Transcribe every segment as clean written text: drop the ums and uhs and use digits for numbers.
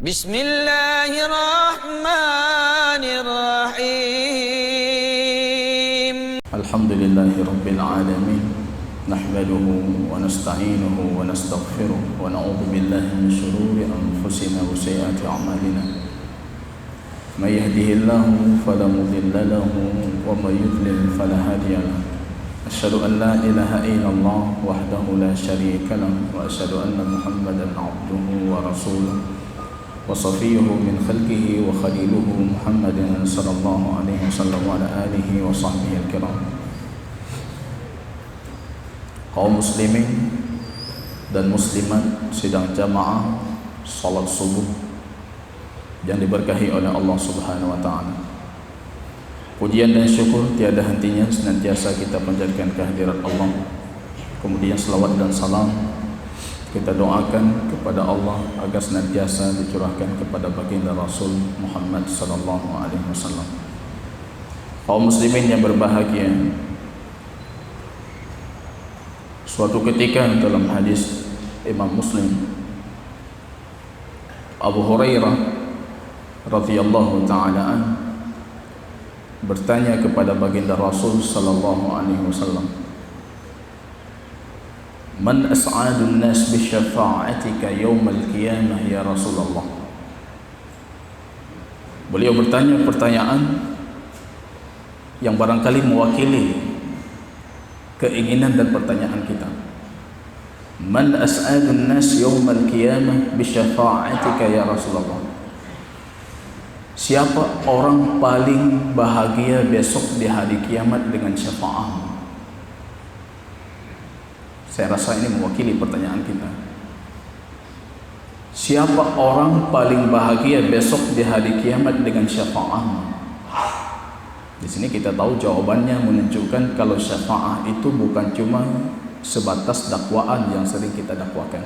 Bismillahirrahmanirrahim. Alhamdulillahirabbil alamin. Nahmaduhu wa nasta'inuhu wa nastaghfiruh wa na'udzu billahi min shururi anfusina wa sayyiati a'malina. May yahdihillahu fala mudilla lahu wa may yudlil fala hadiya lahu. Asyhadu an la ilaha illallah wahdahu la syarika lahu wa asyhadu anna Muhammadan 'abduhu wa rasuluh wa safiyuhu min khalqihi wa khaliluhu Muhammadin sallallahu alaihi wasallam wa ala alihi wa sahbihi al-kiram. Kaum muslimin dan muslimat sidang jamaah salat subuh yang diberkahi oleh Allah Subhanahu wa taala. Pujian dan syukur tiada hentinya senantiasa kita panjatkan kehadirat Allah. Kemudian selawat dan salam kita doakan kepada Allah agar senantiasa dicurahkan kepada baginda Rasul Muhammad sallallahu alaihi wasallam. Kaum muslimin yang berbahagia, suatu ketika dalam hadis Imam Muslim, Abu Hurairah radhiyallahu taala an bertanya kepada baginda Rasul sallallahu alaihi wasallam, "Man as'adun nas bi syafa'atika yaumal qiyamah ya Rasulullah?" Beliau bertanya pertanyaan yang barangkali mewakili keinginan dan pertanyaan kita. Man as'adun nas yaumal qiyamah bi syafa'atika ya Rasulullah? Siapa orang paling bahagia besok di hari kiamat dengan syafaat? Saya rasa ini mewakili pertanyaan kita. Siapa orang paling bahagia besok di hari kiamat dengan syafaat? Di sini kita tahu jawabannya menunjukkan kalau syafaat itu bukan cuma sebatas dakwaan yang sering kita dakwakan.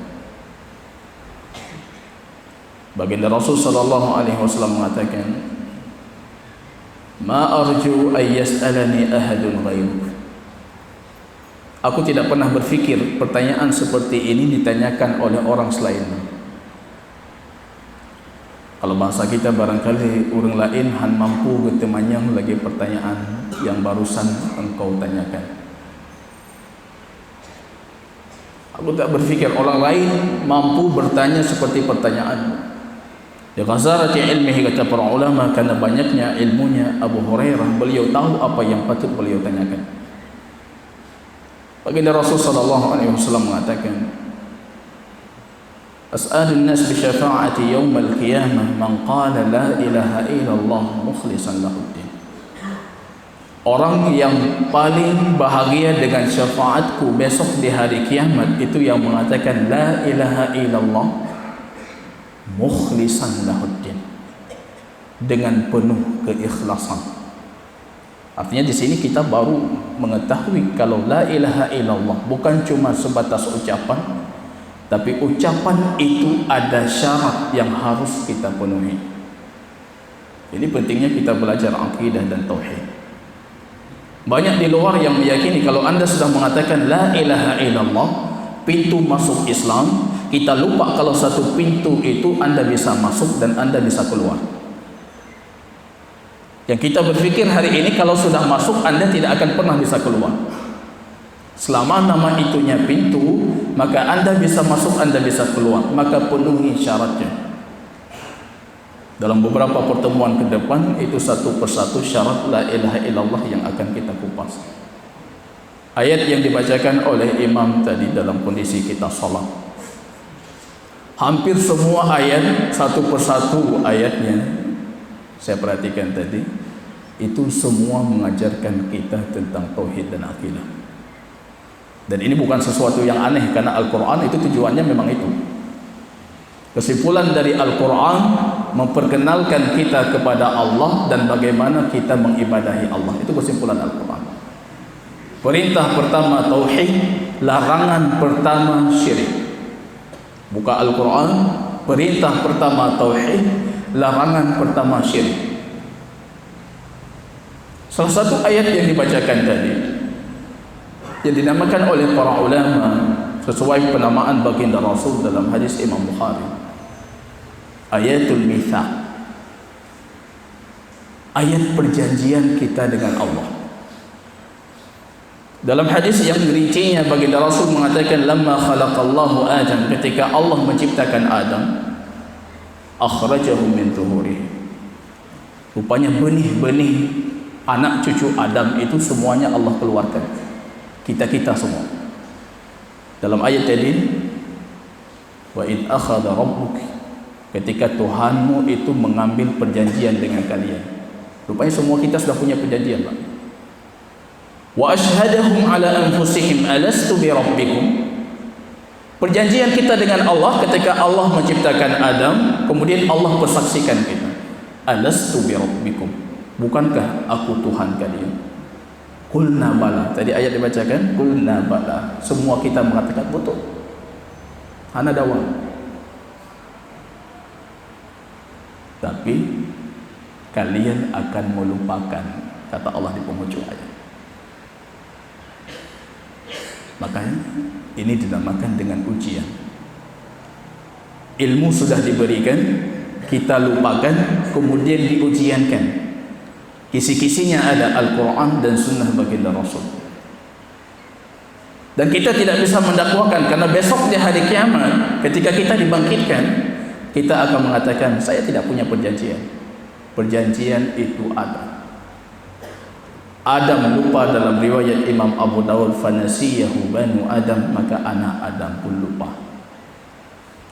Baginda Rasul sallallahu alaihi wasallam mengatakan, "Ma arju ay yas'alani ahadun ghairuk." Aku tidak pernah berfikir pertanyaan seperti ini ditanyakan oleh orang selainmu. Kalau bahasa kita barangkali orang lain han mampu bertemanyang lagi pertanyaan yang barusan engkau tanyakan. Aku tak berfikir orang lain mampu bertanya seperti pertanyaan. Ya kasarati ilmihi, kata para ulama, karena banyaknya ilmunya Abu Hurairah, beliau tahu apa yang patut beliau tanyakan. Baginda Rasul sallallahu alaihi wasallam mengatakan, "As'alun nas bi syafa'ati yaumal qiyamah man qala la ilaha illallah mukhlishan lahuddin." Orang yang paling bahagia dengan syafaatku besok di hari kiamat itu yang mengatakan la ilaha illallah mukhlishan lahuddin, dengan penuh keikhlasan. Artinya di sini kita baru mengetahui kalau la ilaha illallah bukan cuma sebatas ucapan, tapi ucapan itu ada syarat yang harus kita penuhi. Ini pentingnya kita belajar akidah dan tauhid. Banyak di luar yang meyakini kalau anda sudah mengatakan la ilaha illallah, pintu masuk Islam, kita lupa kalau satu pintu itu anda bisa masuk dan anda bisa keluar. Yang kita berpikir hari ini kalau sudah masuk anda tidak akan pernah bisa keluar. Selama nama itunya pintu, maka anda bisa masuk, anda bisa keluar, maka penuhi syaratnya. Dalam beberapa pertemuan ke depan itu satu persatu syarat la ilaha illallah yang akan kita kupas. Ayat yang dibacakan oleh imam tadi dalam kondisi kita salat, hampir semua ayat satu persatu ayatnya saya perhatikan tadi, itu semua mengajarkan kita tentang tauhid dan akidah. Dan ini bukan sesuatu yang aneh, karena Al-Quran itu tujuannya memang itu. Kesimpulan dari Al-Quran memperkenalkan kita kepada Allah dan bagaimana kita mengibadahi Allah. Itu kesimpulan Al-Quran. Perintah pertama tauhid, larangan pertama syirik. Buka Al-Quran, perintah pertama tauhid, larangan pertama syirik. Salah satu ayat yang dibacakan tadi yang dinamakan oleh para ulama sesuai penamaan baginda Rasul dalam hadis Imam Bukhari, ayatul mitsaq, ayat perjanjian kita dengan Allah. Dalam hadis yang rincinya baginda Rasul mengatakan, lamma khalaqallahu Adam, ketika Allah menciptakan Adam, akhrajahu min tuhurihi, rupanya benih-benih anak cucu Adam itu semuanya Allah keluarkan, kita-kita semua. Dalam ayat tadi, wa id akhadha rabbuk, ketika Tuhanmu itu mengambil perjanjian dengan kalian. Rupanya semua kita sudah punya perjanjian, Pak. Wa ashhadahum ala anfusihim alastu bi rabbikum, perjanjian kita dengan Allah ketika Allah menciptakan Adam, kemudian Allah persaksikan kita, alastu bi rabbikum, bukankah aku Tuhan kalian? Qulna bala, tadi ayat dibacakan, qulna bala, semua kita mengatakan betul. Hana dawam. Tapi kalian akan melupakan, kata Allah di penghujung ayat. Makanya ini dinamakan dengan ujian. Ilmu sudah diberikan, kita lupakan, kemudian diujiankan. Kisi-kisinya ada Al-Quran dan Sunnah baginda Rasul. Dan kita tidak bisa mendakwakan, karena besok di hari kiamat ketika kita dibangkitkan, kita akan mengatakan, saya tidak punya perjanjian. Perjanjian itu ada. Adam lupa, dalam riwayat Imam Abu Dawud, fanasiyahu banu Adam, maka anak Adam pun lupa.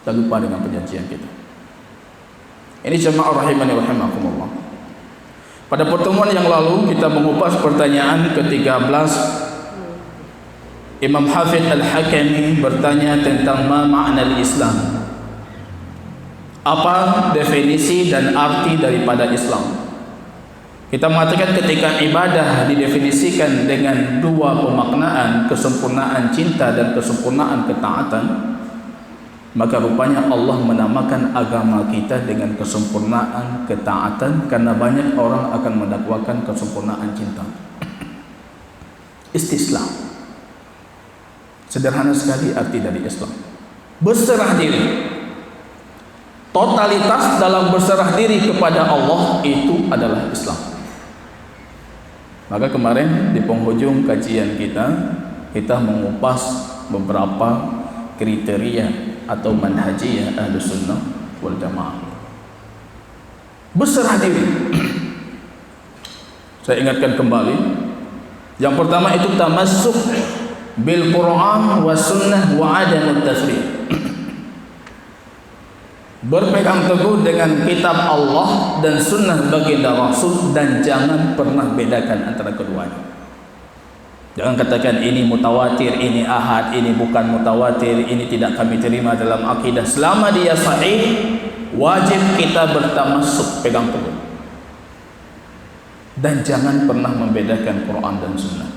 Kita lupa dengan perjanjian kita. Ini jemaah rahimani rahimakumullah. Pada pertemuan yang lalu kita mengupas pertanyaan ke-13. Imam Hafidh Al-Hakami bertanya tentang ma ma'na al-Islam. Apa definisi dan arti daripada Islam? Kita mengatakan ketika ibadah didefinisikan dengan dua pemaknaan, kesempurnaan cinta dan kesempurnaan ketaatan, maka rupanya Allah menamakan agama kita dengan kesempurnaan ketaatan, karena banyak orang akan mendakwakan kesempurnaan cinta. Istislam, sederhana sekali arti dari Islam, berserah diri. Totalitas dalam berserah diri kepada Allah itu adalah Islam. Maka kemarin di penghujung kajian kita mengupas beberapa kriteria atau manhajiyah Ahlus Sunnah wal Jamaah. Berserah diri. Saya ingatkan kembali. Yang pertama itu tamassuk bil Quran wa sunnah wa adamut tasrih. Berpegang teguh dengan kitab Allah dan sunnah baginda Rasul, dan jangan pernah bedakan antara keduanya. Jangan katakan ini mutawatir, ini ahad, ini bukan mutawatir, ini tidak kami terima dalam akidah. Selama dia sahih, wajib kita bertamassuk, pegang teguh. Dan jangan pernah membedakan Quran dan sunnah.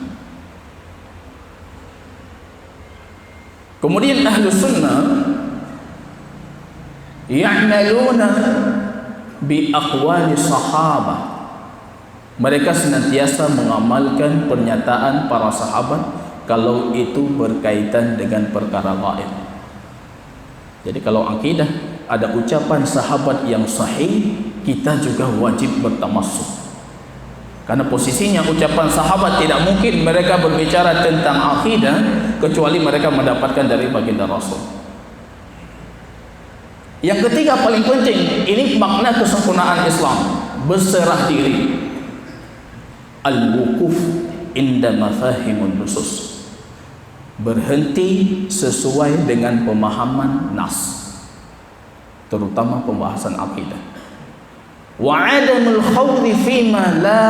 Kemudian Ahlus Sunnah ya'maluna bi aqwali sahabah, mereka senantiasa mengamalkan pernyataan para sahabat kalau itu berkaitan dengan perkara gaib. Jadi kalau akidah ada ucapan sahabat yang sahih, kita juga wajib bertamassuk, karena posisinya ucapan sahabat tidak mungkin mereka berbicara tentang akidah kecuali mereka mendapatkan dari baginda Rasul. Yang ketiga paling penting, ini makna kesempurnaan Islam, berserah diri. Al-wukuf inda mafahimun nusus, berhenti sesuai dengan pemahaman nas, terutama pembahasan akidah. Wa adamul khawdi fima la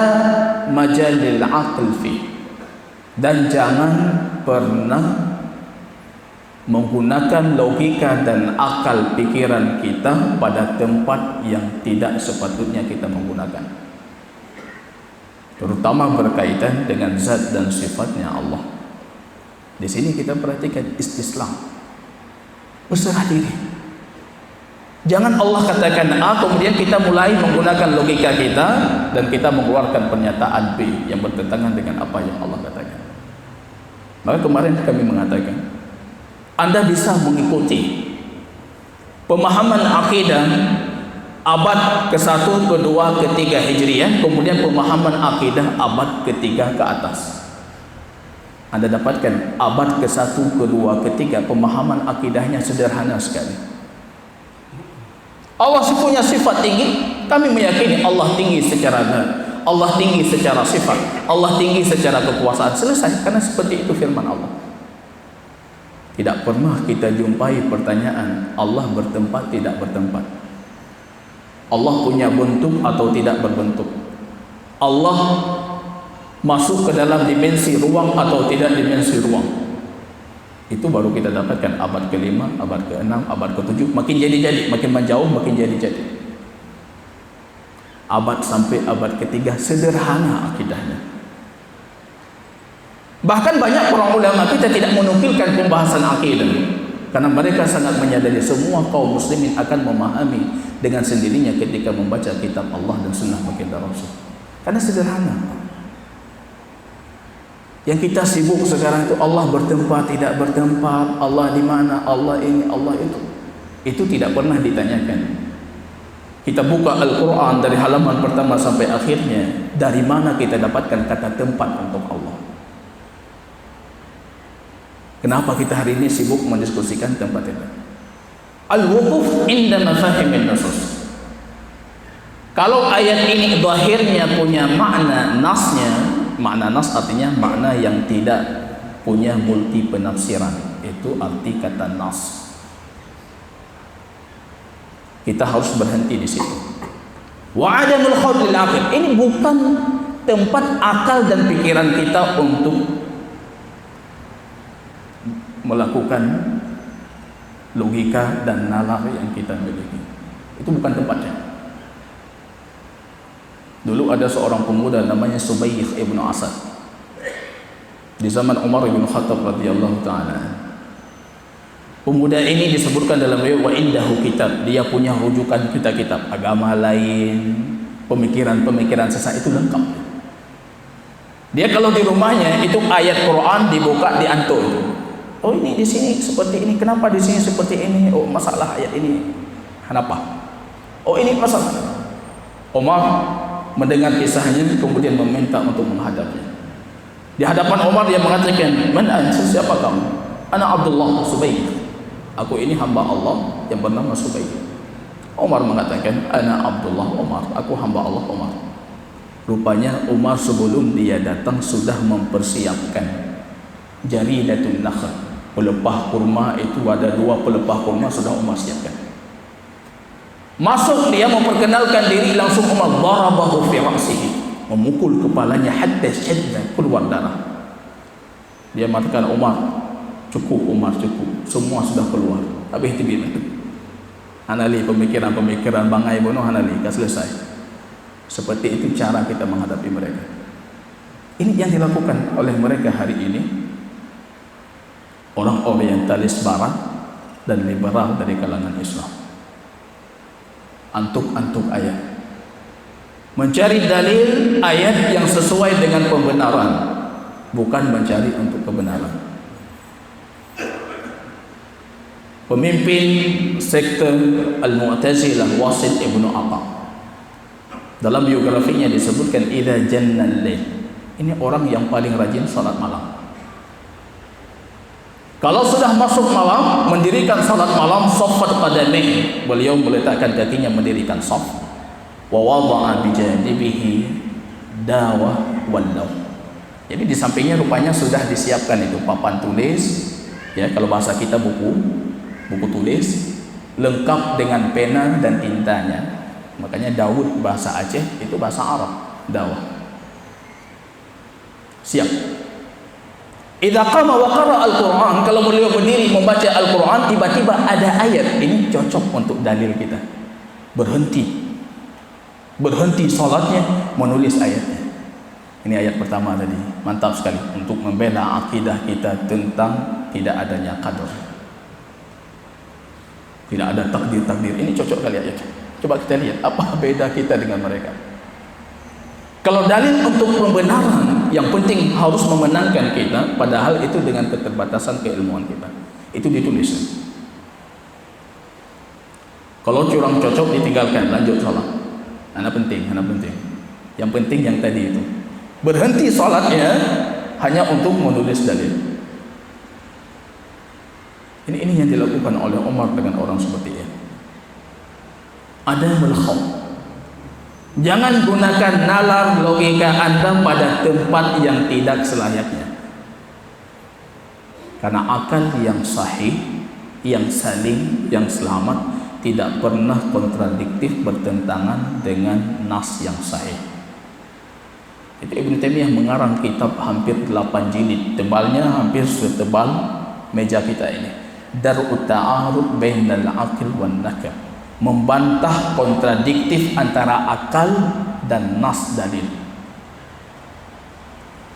majalil aql fi, dan jangan pernah menggunakan logika dan akal pikiran kita pada tempat yang tidak sepatutnya kita menggunakan, terutama berkaitan dengan zat dan sifatnya Allah. Di sini kita perhatikan istislam, berserah diri. Jangan Allah katakan A, kemudian kita mulai menggunakan logika kita dan kita mengeluarkan pernyataan B yang bertentangan dengan apa yang Allah katakan. Maka kemarin kami mengatakan, Anda bisa mengikuti pemahaman akidah abad ke-1, ke-2, ke-3 Hijriah, kemudian pemahaman akidah abad ke-3 ke atas. Anda dapatkan abad ke-1, ke-2, ke-3 pemahaman akidahnya sederhana sekali. Allah punya sifat tinggi, kami meyakini Allah tinggi secara zat, Allah tinggi secara sifat, Allah tinggi secara kekuasaan. Selesai, karena seperti itu firman Allah. Tidak pernah kita jumpai pertanyaan Allah bertempat tidak bertempat, Allah punya bentuk atau tidak berbentuk, Allah masuk ke dalam dimensi ruang atau tidak dimensi ruang. Itu baru kita dapatkan abad ke-5, abad ke-6, abad ke-7, makin jadi-jadi, makin menjauh, makin jadi-jadi. Abad sampai abad ke-3 sederhana akidahnya. Bahkan banyak orang ulama kita tidak menukilkan pembahasan akidah, karena mereka sangat menyadari semua kaum muslimin akan memahami dengan sendirinya ketika membaca kitab Allah dan sunnah baginda Rasul. Karena sederhana. Yang kita sibuk sekarang itu Allah bertempat tidak bertempat, Allah di mana, Allah ini, Allah itu. Itu tidak pernah ditanyakan. Kita buka Al-Quran dari halaman pertama sampai akhirnya, dari mana kita dapatkan kata tempat untuk Allah? Kenapa kita hari ini sibuk mendiskusikan tempat itu? Al-wuquf inda mafahimin nusus. Kalau ayat ini zahirnya punya makna nasnya, makna nas artinya makna yang tidak punya multi penafsiran, itu arti kata nas. Kita harus berhenti di situ. Wa adamul khawd lil aqil, ini bukan tempat akal dan pikiran kita untuk melakukan logika dan nalar yang kita miliki. Itu bukan tempatnya. Dulu ada seorang pemuda namanya Subayh ibnu Asad di zaman Umar ibn Khattab radhiyallahu taala. Pemuda ini disebutkan dalam riwayat wa indahu kitab, dia punya rujukan kitab-kitab agama lain, pemikiran-pemikiran sesat itu lengkap. Dia kalau di rumahnya itu ayat Quran dibuka diantuk itu. Oh ini di sini seperti ini, kenapa di sini seperti ini? Oh masalah ayat ini kenapa? Oh ini masalah. Umar mendengar kisahnya kemudian meminta untuk menghadapnya. Di hadapan Umar dia mengatakan, "Man anta? Siapa kamu?" "Ana Abdullah Subayh." Aku ini hamba Allah yang bernama Subayh. Umar mengatakan, "Ana Abdullah Umar." Aku hamba Allah Umar. Rupanya Umar sebelum dia datang sudah mempersiapkan jaridatun nakhl, pelepah kurma itu ada 2 pelepah kurma sudah Umar siapkan. Masuk dia memperkenalkan diri, langsung Umar darabahu fi ra'sihi, memukul kepalanya hatta syadda keluar darah. Dia mengatakan, Umar cukup, Umar cukup, semua sudah keluar. Habis itu bila anali pemikiran-pemikiran bangai bono anali selesai. Seperti itu cara kita menghadapi mereka. Ini yang dilakukan oleh mereka hari ini, orang orientalis barat dan liberal dari kalangan Islam. Antuk-antuk ayat, mencari dalil ayat yang sesuai dengan pembenaran, bukan mencari untuk kebenaran. Pemimpin sekte Al-Mu'tazilah Wasil ibnu Atha, dalam biografinya disebutkan idza jannal lail, ini orang yang paling rajin salat malam. Kalau sudah masuk malam, mendirikan salat malam, saffat qadamih, beliau meletakkan kakinya mendirikan saf, wa wada'a bi janibihi dawa wal law. Jadi di sampingnya rupanya sudah disiapkan itu papan tulis, ya kalau bahasa kita buku tulis lengkap dengan pena dan tintanya. Makanya Daud bahasa Aceh itu bahasa Arab, dawa. Siap. Idza qama wa qara al-Quran, kalau beliau berdiri membaca Al-Quran, tiba-tiba ada ayat, ini cocok untuk dalil kita. Berhenti salatnya, menulis ayatnya. Ini ayat pertama tadi, mantap sekali untuk membela akidah kita tentang tidak adanya qadar. Tidak ada takdir-takdir. Ini cocok kali ayat. Coba kita lihat apa beda kita dengan mereka. Kalau dalil untuk pembenaran, yang penting harus memenangkan kita, padahal itu dengan keterbatasan keilmuan kita. Itu ditulis. Kalau curang cocok ditinggalkan, lanjut sholat. Anak penting. Yang penting yang tadi itu. Berhenti sholatnya hanya untuk menulis dalil. Ini yang dilakukan oleh Umar dengan orang seperti ini. Ada melkhawf. Jangan gunakan nalar logika Anda pada tempat yang tidak selayaknya. Karena akal yang sahih, yang salim, yang selamat tidak pernah kontradiktif bertentangan dengan nas yang sahih. Itu Ibnu Taimiyah mengarang kitab hampir 8 jilid, tebalnya hampir setebal meja kita ini. Dar'ut ta'arud bainal aql wan nakal, membantah kontradiktif antara akal dan nas dalil.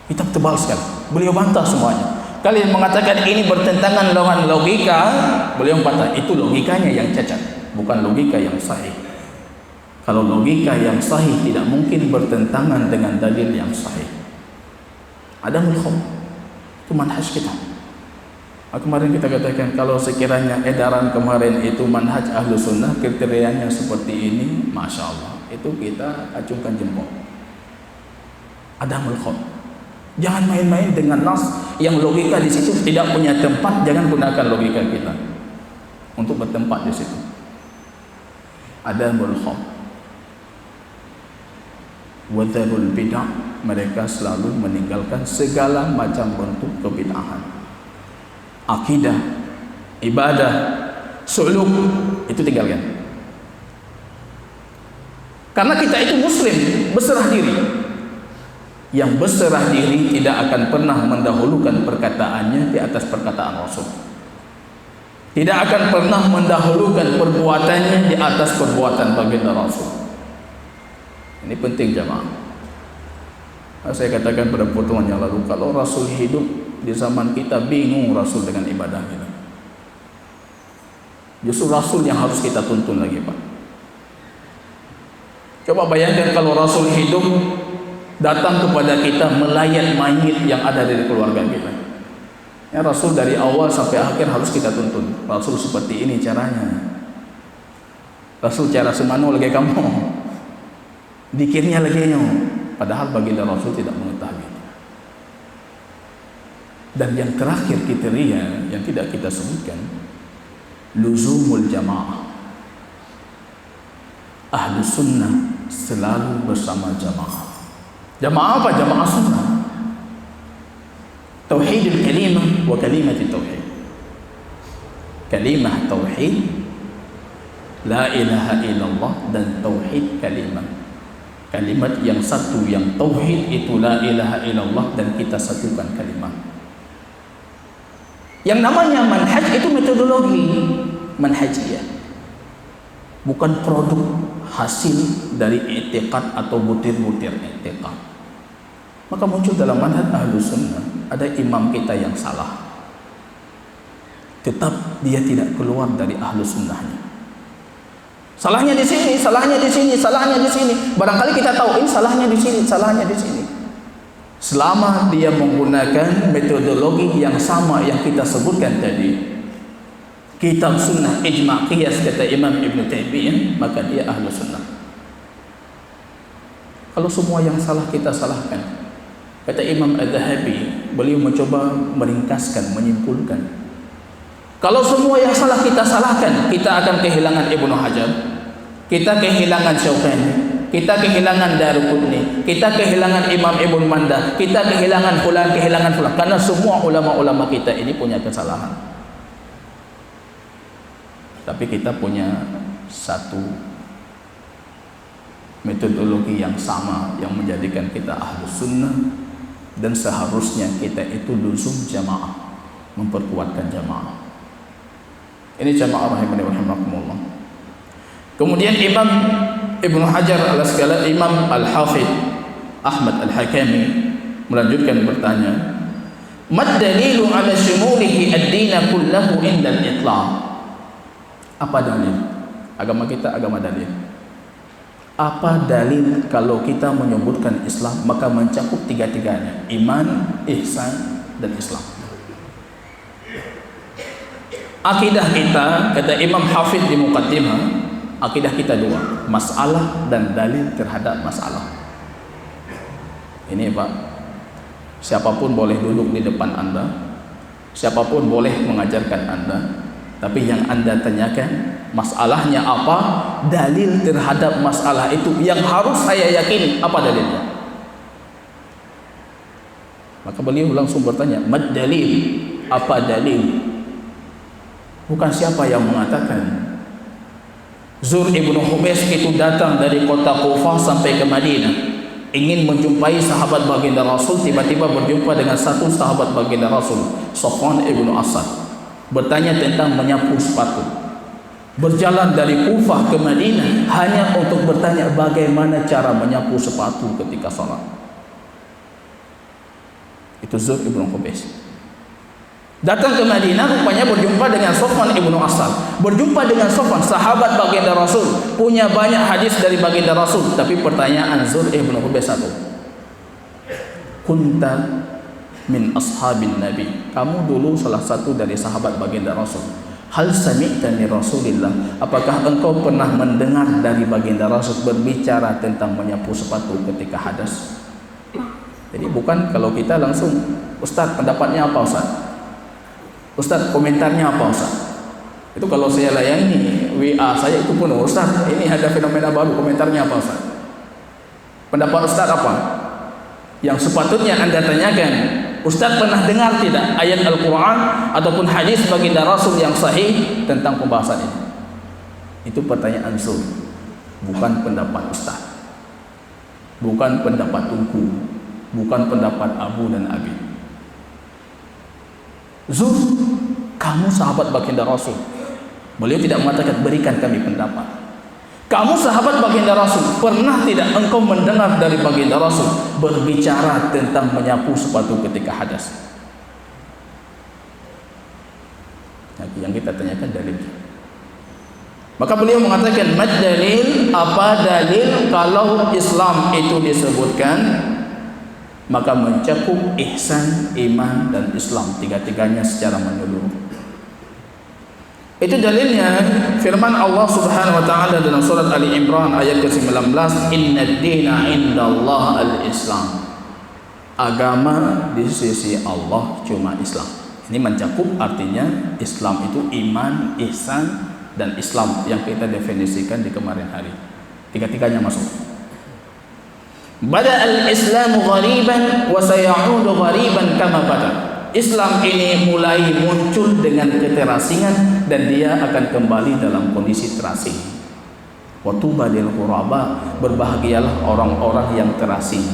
Kitab tebal sekali. Beliau bantah semuanya. Kalian mengatakan ini bertentangan dengan logika, beliau bantah itu logikanya yang cacat, bukan logika yang sahih. Kalau logika yang sahih tidak mungkin bertentangan dengan dalil yang sahih. Ada mulkhum, itu manhaj kita. Kemarin kita katakan kalau sekiranya edaran kemarin itu manhaj ahlu sunnah, kriterianya seperti ini, masya Allah, itu kita acungkan jempol. Ada mulkhum. Jangan main-main dengan nas yang logika di situ tidak punya tempat. Jangan gunakan logika kita untuk bertempat di situ. Ada mulkham. Wadharul bid'ah, mereka selalu meninggalkan segala macam bentuk kebid'ahan. Akidah, ibadah, suluk, itu tinggalkan. Karena kita itu muslim, berserah diri. Yang berserah diri tidak akan pernah mendahulukan perkataannya di atas perkataan Rasul. Tidak akan pernah mendahulukan perbuatannya di atas perbuatan baginda Rasul. Ini penting jamaah. Saya katakan pada pertemuan yang lalu, kalau Rasul hidup di zaman kita, bingung Rasul dengan ibadah kita. Justru Rasul yang harus kita tuntun lagi, Pak. Coba bayangkan kalau Rasul hidup, datang kepada kita melayat mayit yang ada dari keluarga kita. Ya, Rasul dari awal sampai akhir harus kita tuntun. Rasul seperti ini caranya. Rasul cara semano lagi kamu, dikirnya lagi nyo. Padahal baginda Rasul tidak mengetahui. Dan yang terakhir kriteria yang tidak kita sebutkan, luzumul jamaah. Ahlu sunnah selalu bersama jamaah. Jamaah apa? Jamaah sunnah. Tauhidul kalimah wa kalimat tauhid. Kalimah tauhid, la ilaha illallah, dan tauhid kalimah. Kalimat yang satu, yang tauhid itu la ilaha illallah, dan kita satukan kalimat. Yang namanya manhaj itu metodologi manhajiyah. Bukan produk hasil dari i'tiqad atau butir-butir i'tiqad. Maka muncul dalam manhaj ahlu sunnah, ada imam kita yang salah, tetap dia tidak keluar dari ahlu sunnahnya. Salahnya di sini, salahnya di sini, salahnya di sini. Barangkali kita tahu ini salahnya di sini, salahnya di sini. Selama dia menggunakan metodologi yang sama yang kita sebutkan tadi, kitab sunnah, ijma' qiyas, kata Imam Ibn Taimiyah, maka dia ahlu sunnah. Kalau semua yang salah kita salahkan, kata Imam Adz-Dzahabi, beliau mencoba meringkaskan, menyimpulkan. Kalau semua yang salah kita salahkan, kita akan kehilangan Ibnu Hajar, kita kehilangan Syaukani, kita kehilangan Daruqutni, kita kehilangan Imam Ibnu Mandah, kita kehilangan fulan, karena semua ulama-ulama kita ini punya kesalahan. Tapi kita punya satu metodologi yang sama yang menjadikan kita ahlu sunnah, dan seharusnya kita itu luzum jamaah, memperkuatkan jamaah. Ini jamaah rahimani wa rahimakumullah. Kemudian Imam Ibnu Hajar al-Asqalani, Imam Al-Hafidh Ahmad Al-Hakami melanjutkan bertanya, "Mad dalilu ala syumulihi ad-din kullahu inda al-itlaq?" Apa dalil? Agama kita agama dalil. Apa dalil kalau kita menyebutkan Islam maka mencakup tiga-tiganya, iman, ihsan, dan Islam. Akidah kita, kata Imam Hafidh di Muqaddimah, Akidah kita dua, masalah dan dalil terhadap masalah. Ini Pak, siapapun boleh duduk di depan Anda, siapapun boleh mengajarkan Anda, tapi yang Anda tanyakan masalahnya apa, dalil terhadap masalah itu yang harus saya yakini apa dalilnya. Maka beliau langsung bertanya, mad dalil, apa dalil? Bukan siapa yang mengatakan. Zur ibn Hubais itu datang dari kota Kufah sampai ke Madinah, ingin menjumpai sahabat baginda Rasul. Tiba-tiba berjumpa dengan satu sahabat baginda Rasul, Safwan ibn Asad, bertanya tentang menyapu sepatu. Berjalan dari Kufah ke Madinah hanya untuk bertanya bagaimana cara menyapu sepatu ketika salat. Itu Zur ibn Hubais. Datang ke Madinah, rupanya berjumpa dengan Safwan ibn Asad. Berjumpa dengan Safwan, sahabat baginda Rasul, punya banyak hadis dari baginda Rasul. Tapi pertanyaan Zur ibn Hubais satu, kunta min ashabin Nabi, kamu dulu salah satu dari sahabat baginda Rasul. Hal sami'ta min Rasulillah, apakah engkau pernah mendengar dari baginda Rasul berbicara tentang menyapu sepatu ketika hadas? Jadi bukan kalau kita langsung, Ustaz pendapatnya apa Ustaz? Ustaz komentarnya apa Ustaz? Itu kalau saya layani WA saya itu penuh, Ustaz ini ada fenomena baru, komentarnya apa Ustaz? Pendapat Ustaz apa? Yang sepatutnya Anda tanyakan, Ustaz pernah dengar tidak ayat Al-Quran ataupun hadis baginda Rasul yang sahih tentang pembahasan ini? Itu pertanyaan Zur, bukan pendapat Ustaz, bukan pendapat Tunku, bukan pendapat Abu dan Abi. Zur, kamu sahabat baginda Rasul. Beliau tidak mengatakan berikan kami pendapat. Kamu sahabat baginda Rasul, pernah tidak engkau mendengar dari baginda Rasul berbicara tentang menyapu sepatu ketika hadas? Yang kita tanyakan dalil. Maka beliau mengatakan, mad dalil, apa dalil kalau Islam itu disebutkan maka mencakup ihsan, iman dan Islam, tiga-tiganya secara menyeluruh. Itu dalilnya firman Allah Subhanahu wa taala dalam surat Ali Imran ayat ke-19, innad dina indallah al-Islam. Agama di sisi Allah cuma Islam. Ini mencakup, artinya Islam itu iman, ihsan dan Islam yang kita definisikan di kemarin hari. Tiga-tiganya masuk. Bada al-Islamu ghariban wa sayaudu ghariban kama bada. Islam ini mulai muncul dengan keterasingan dan dia akan kembali dalam kondisi terasing. Wa tuba lil ghuraba, berbahagialah orang-orang yang terasing.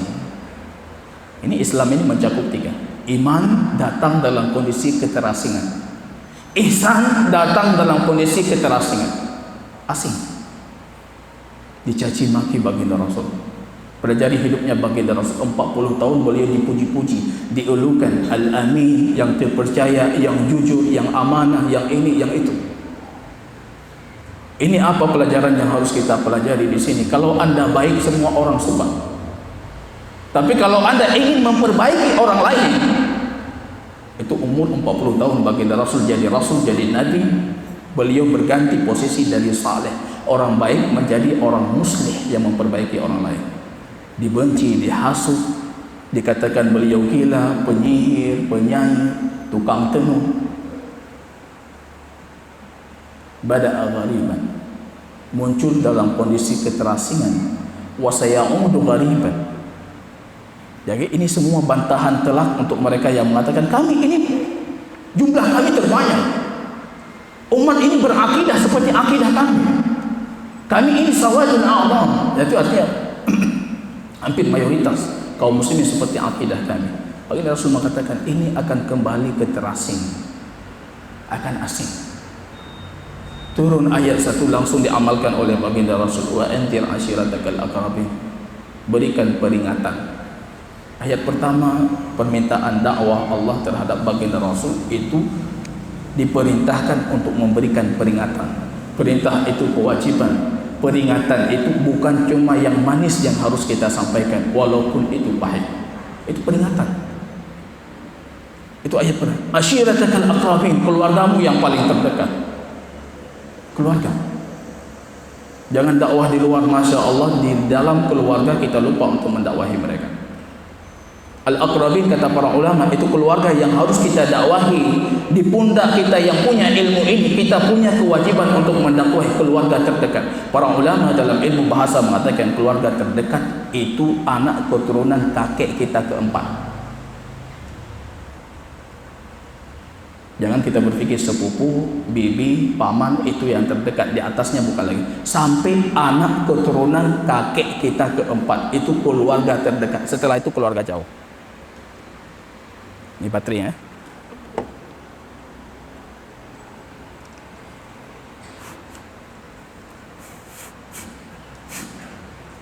Ini Islam ini mencakup tiga. Iman datang dalam kondisi keterasingan. Ihsan datang dalam kondisi keterasingan. Asing. Dicaci maki baginda Rasul. Pelajari hidupnya baginda Rasul, 40 tahun beliau dipuji-puji, diulukan al-amin, yang terpercaya, yang jujur, yang amanah, yang ini, yang itu. Ini apa pelajaran yang harus kita pelajari di sini? Kalau Anda baik, semua orang suka. Tapi kalau Anda ingin memperbaiki orang lain, itu umur 40 tahun baginda Rasul jadi nabi, beliau berganti posisi dari saleh, orang baik menjadi orang muslih yang memperbaiki orang lain. Dibenci, dihasut, dikatakan beliau gila, penyihir, penyanyi, tukang tenun. Bada'a ghariban, muncul dalam kondisi keterasingan. Wa sayaudu ghariban. Jadi ini semua bantahan telak untuk mereka yang mengatakan kami ini jumlah kami terbanyak, umat ini berakidah seperti akidah kami ini sawadun a'lam, yaitu artinya hampir mayoritas kaum muslimin seperti akidah kami. Baginda Rasul mengatakan ini akan kembali ke terasing, akan asing. Turun ayat 1 langsung diamalkan oleh baginda Rasul, wa anzir ashiratakal aqrabin, berikan peringatan. Ayat pertama permintaan dakwah Allah terhadap baginda Rasul itu diperintahkan untuk memberikan peringatan. Perintah itu kewajiban. Peringatan itu bukan cuma yang manis yang harus kita sampaikan, walaupun itu pahit. Itu peringatan. Itu ayat pertama. Ashiratakal aqrabin, keluargamu yang paling terdekat. Keluarga. Jangan dakwah di luar, Masya Allah, di dalam keluarga kita lupa untuk mendakwahi mereka. Al-aqrabin, kata para ulama, itu keluarga yang harus kita dakwahi. Di pundak kita yang punya ilmu ini, kita punya kewajiban untuk mendakwahi keluarga terdekat. Para ulama dalam ilmu bahasa mengatakan keluarga terdekat itu anak keturunan kakek kita keempat. Jangan kita berpikir sepupu, bibi, paman itu yang terdekat, di atasnya bukan lagi. Sampai anak keturunan kakek kita keempat itu keluarga terdekat. Setelah itu keluarga jauh. Ini baterainya.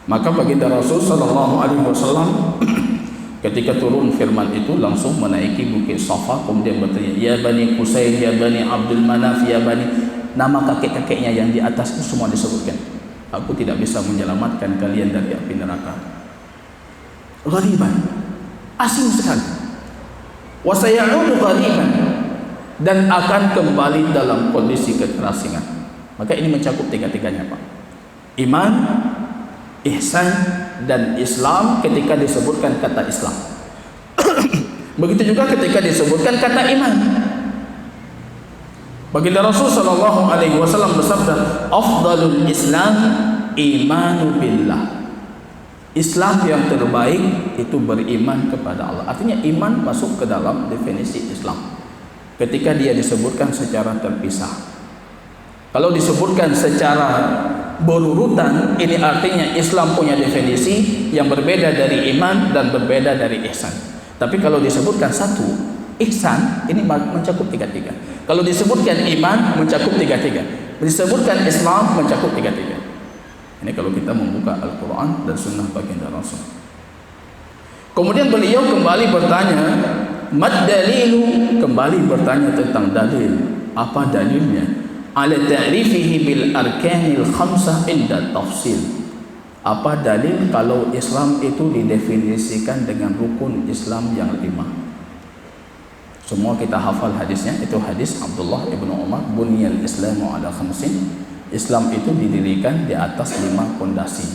Maka baginda Rasul sallallahu alaihi wasallam ketika turun firman itu langsung menaiki bukit Safa, kemudian bertanya, ya Bani Qusay, ya Bani Abdul Manaf, ya Bani, nama kakek-kakeknya yang di atas itu semua disebutkan. Aku tidak bisa menyelamatkan kalian dari api neraka. Ghariban, asing sekali. Wa sayaudu ghariban, dan akan kembali dalam kondisi keterasingan. Maka ini mencakup tiga-tiganya, Pak. Iman, ihsan, dan Islam ketika disebutkan kata Islam. Begitu juga ketika disebutkan kata iman. Baginda Rasul sallallahu alaihi wasallam bersabda, afdalul Islam imanu billah. Islam yang terbaik itu beriman kepada Allah. Artinya iman masuk ke dalam definisi Islam ketika dia disebutkan secara terpisah. Kalau disebutkan secara berurutan, ini artinya Islam punya definisi yang berbeda dari iman dan berbeda dari ihsan. Tapi kalau disebutkan satu, ihsan, ini mencakup tiga-tiga. Kalau disebutkan iman, mencakup tiga-tiga. Disebutkan Islam, mencakup tiga-tiga. Ini kalau kita membuka Al-Quran dan Sunnah baginda Rasul. Kemudian beliau kembali bertanya, mad dalilu, kembali bertanya tentang dalil. Apa dalilnya? Ala ta'rifihi bil arkanil khamsah inda tafsil. Apa dalil kalau Islam itu didefinisikan dengan rukun Islam yang 5? Semua kita hafal hadisnya. Itu hadis Abdullah ibnu Umar, bunyal islamu ala khamsin. Islam itu didirikan di atas 5 pondasi.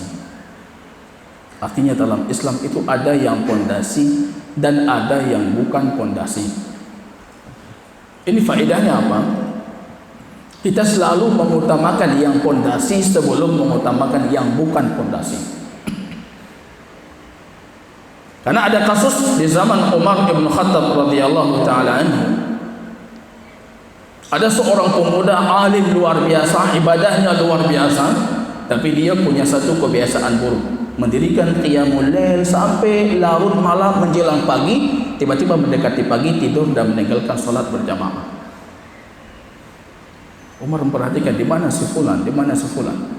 Artinya dalam Islam itu ada yang pondasi dan ada yang bukan pondasi. Ini faedahnya apa? Kita selalu mengutamakan yang pondasi sebelum mengutamakan yang bukan pondasi. Karena ada kasus di zaman Umar bin Khattab radhiyallahu taala anhu. Ada seorang pemuda alim luar biasa, ibadahnya luar biasa, tapi dia punya satu kebiasaan buruk, mendirikan qiyamul lail sampai larut malam menjelang pagi, tiba-tiba mendekati pagi tidur dan meninggalkan salat berjamaah. Umar memperhatikan di mana si fulan, di mana si fulan.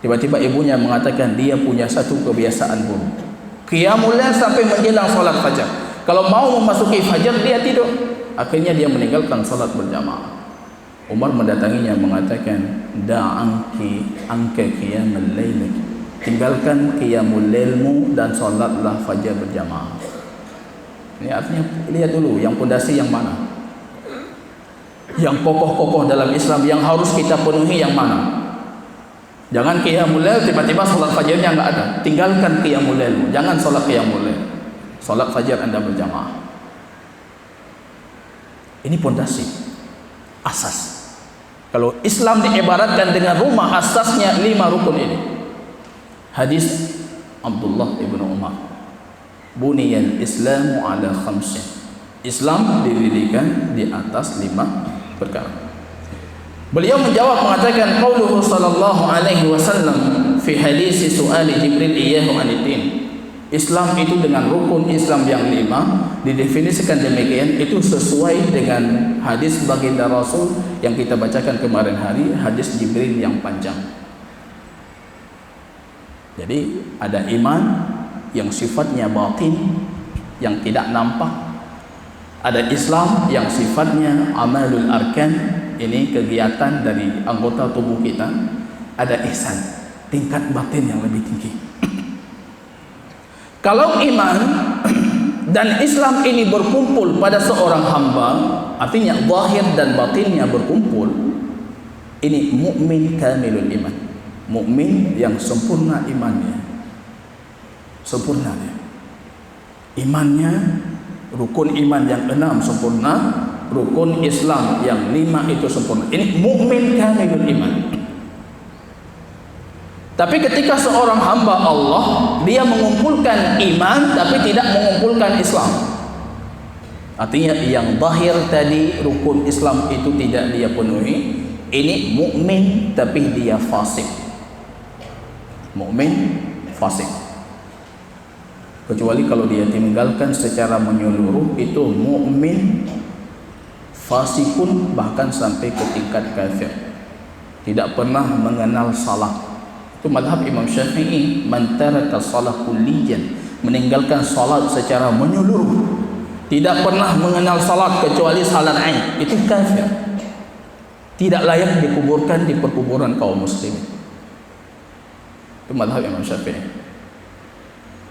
Tiba-tiba ibunya mengatakan dia punya satu kebiasaan buruk, qiyamul lail sampai menjelang salat fajar. Kalau mau memasuki fajar dia tidur. Akhirnya dia meninggalkan salat berjamaah. Umar mendatanginya mengatakan, da'anki anka qiyamul lail. Tinggalkan qiyamul lailmu dan salatlah fajar berjamaah. Ini artinya lihat dulu yang pondasi yang mana? Yang kokoh-kokoh dalam Islam yang harus kita penuhi yang mana? Jangan qiyamul lail tiba-tiba salat fajarnya enggak ada. Tinggalkan qiyamul lailmu, jangan salat qiyamul lail. Salat fajar Anda berjamaah. Ini pondasi, asas. Kalau Islam diibaratkan dengan rumah, asasnya 5 rukun ini. Hadis Abdullah ibnu Umar, buniyal Islamu ala khamsin. Islam didirikan di atas 5 perkara. Beliau menjawab mengatakan, qauluhu sallallahu alaihi wasallam fi hadis su'ali Jibril iyyahu anid-din. Islam itu dengan rukun Islam yang 5 didefinisikan demikian, itu sesuai dengan hadis baginda Rasul yang kita bacakan kemarin hari, hadis Jibril yang panjang. Jadi ada iman yang sifatnya batin, yang tidak nampak. Ada Islam yang sifatnya amalul arkan, ini kegiatan dari anggota tubuh kita. Ada ihsan, tingkat batin yang lebih tinggi. Kalau iman dan Islam ini berkumpul pada seorang hamba, artinya zahir dan batinnya berkumpul, ini mukmin kamilul iman. Mukmin yang sempurna imannya, sempurna dia. Imannya, rukun iman yang 6 sempurna, rukun Islam yang 5 itu sempurna. Ini mukmin kamilul iman. Tapi ketika seorang hamba Allah, dia mengumpulkan iman tapi tidak mengumpulkan Islam. Artinya yang zahir tadi rukun Islam itu tidak dia penuhi, ini mukmin tapi dia fasik. Mukmin fasik. Kecuali kalau dia tinggalkan secara menyeluruh, itu mukmin fasikun, bahkan sampai ke tingkat kafir. Tidak pernah mengenal salat. Itu mazhab Imam Syafi'i, man taraka salat kulliyan, meninggalkan salat secara menyeluruh, tidak pernah mengenal salat kecuali salat ain, itu kafir. Tidak layak dikuburkan di perkuburan kaum muslimin. Itu mazhab Imam Syafi'i.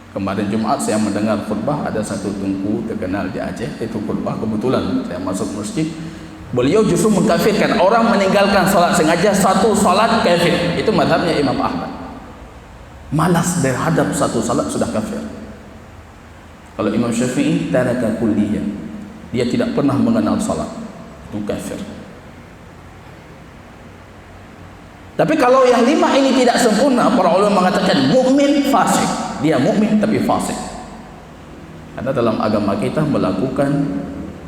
Kemarin Jumat saya mendengar khutbah, ada satu tunku terkenal di Aceh, itu khutbah kebetulan saya masuk masjid. Beliau justru mengkafirkan orang meninggalkan salat sengaja, satu salat kafir. Itu mazhabnya Imam Ahmad. Malas terhadap satu salat sudah kafir. Kalau Imam Syafi'i taraka kulliyah, dia tidak pernah mengenal salat, itu kafir. Tapi kalau yang 5 ini tidak sempurna, para ulama mengatakan mukmin fasik. Dia mukmin tapi fasik. Karena dalam agama kita melakukan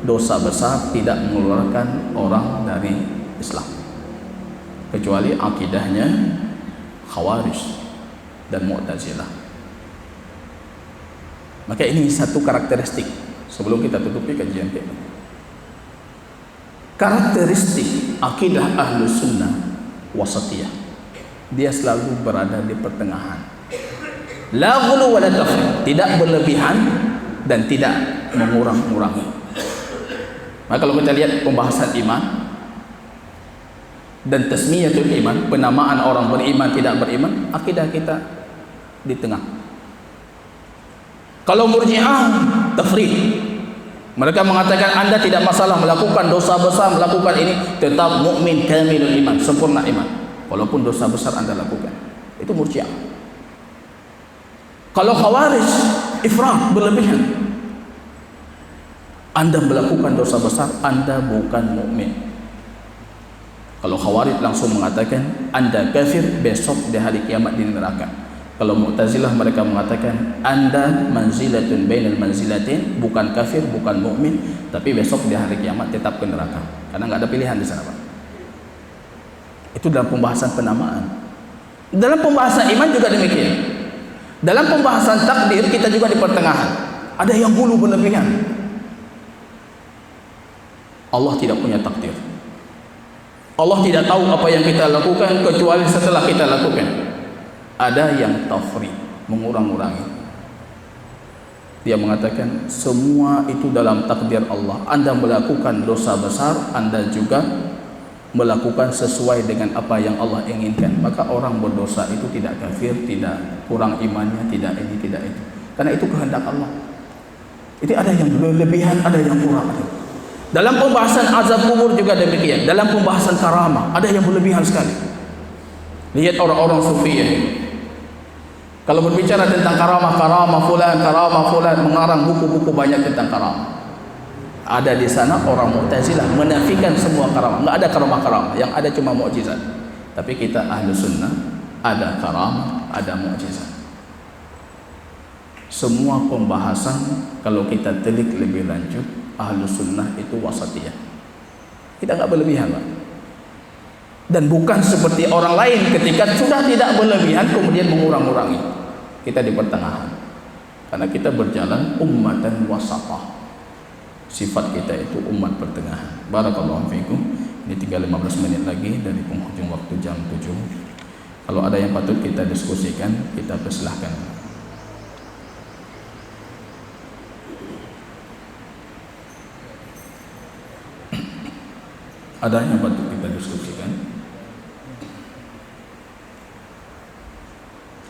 dosa besar tidak mengeluarkan orang dari Islam, kecuali akidahnya Khawarij dan Mu'tazilah. Maka ini satu karakteristik sebelum kita tutupi kajian kita. Karakteristik akidah Ahlus Sunnah wasatiyah, dia selalu berada di pertengahan. La ghulu wa la tafrid, tidak berlebihan dan tidak mengurang-urangi. Maka kalau kita lihat pembahasan iman dan tasmiyatul iman, penamaan orang beriman tidak beriman, akidah kita di tengah. Kalau Murji'ah tafrid, mereka mengatakan Anda tidak masalah melakukan dosa besar, melakukan ini, tetap mukmin kamilul iman, sempurna iman, walaupun dosa besar Anda lakukan. Itu Murji'ah. Kalau Khawarij ifrat, berlebihan, Anda melakukan dosa besar, Anda bukan mukmin. Kalau Khawarij langsung mengatakan Anda kafir, besok di hari kiamat di neraka. Kalau Mu'tazilah mereka mengatakan Anda manzilatun bainal manzilatin, bukan kafir, bukan mukmin, tapi besok di hari kiamat tetap ke neraka. Karena nggak ada pilihan di sana, Pak. Itu dalam pembahasan penamaan. Dalam pembahasan iman juga demikian. Dalam pembahasan takdir kita juga di pertengahan. Ada yang hulu berlebihan. Allah tidak punya takdir. Allah tidak tahu apa yang kita lakukan kecuali setelah kita lakukan. Ada yang tafrid, mengurang-urangi. Dia mengatakan semua itu dalam takdir Allah. Anda melakukan dosa besar, Anda juga melakukan sesuai dengan apa yang Allah inginkan. Maka orang berdosa itu tidak kafir, tidak kurang imannya, tidak ini, tidak itu. Karena itu kehendak Allah. Itu ada yang berlebihan, ada yang kurang. Dalam pembahasan azab kubur juga demikian. Dalam pembahasan karamah ada yang berlebihan sekali. Lihat orang-orang sufiyah. Kalau berbicara tentang karamah fulan, mengarang buku-buku banyak tentang karamah. Ada di sana orang Mu'tazilah menafikan semua karamah, nggak ada karamah-karamah, yang ada cuma mukjizat. Tapi kita Ahlu Sunnah ada karamah, ada mukjizat. Semua pembahasan kalau kita telik lebih lanjut, Ahlu Sunnah itu wasatiyah. Kita nggak berlebihan, Pak. Dan bukan seperti orang lain ketika sudah tidak berlebihan kemudian mengurang-urangi. Kita di pertengahan. Karena kita berjalan ummatan wasatah. Sifat kita itu umat pertengahan. Barakallahu fiikum. Ini tinggal 15 menit lagi dari penghujung waktu jam 7. Kalau ada yang patut kita diskusikan, kita persilahkan. Ada yang patut kita diskusikan?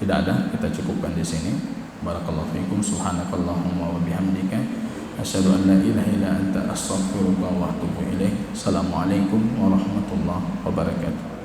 Tidak ada, kita cukupkan di sini. Barakallahu fiikum. Subhanakallahumma wa bihamdika asyhadu an la ilaha illa anta astaghfiruka wa atubu ilaik. Assalamualaikum warahmatullahi wabarakatuh.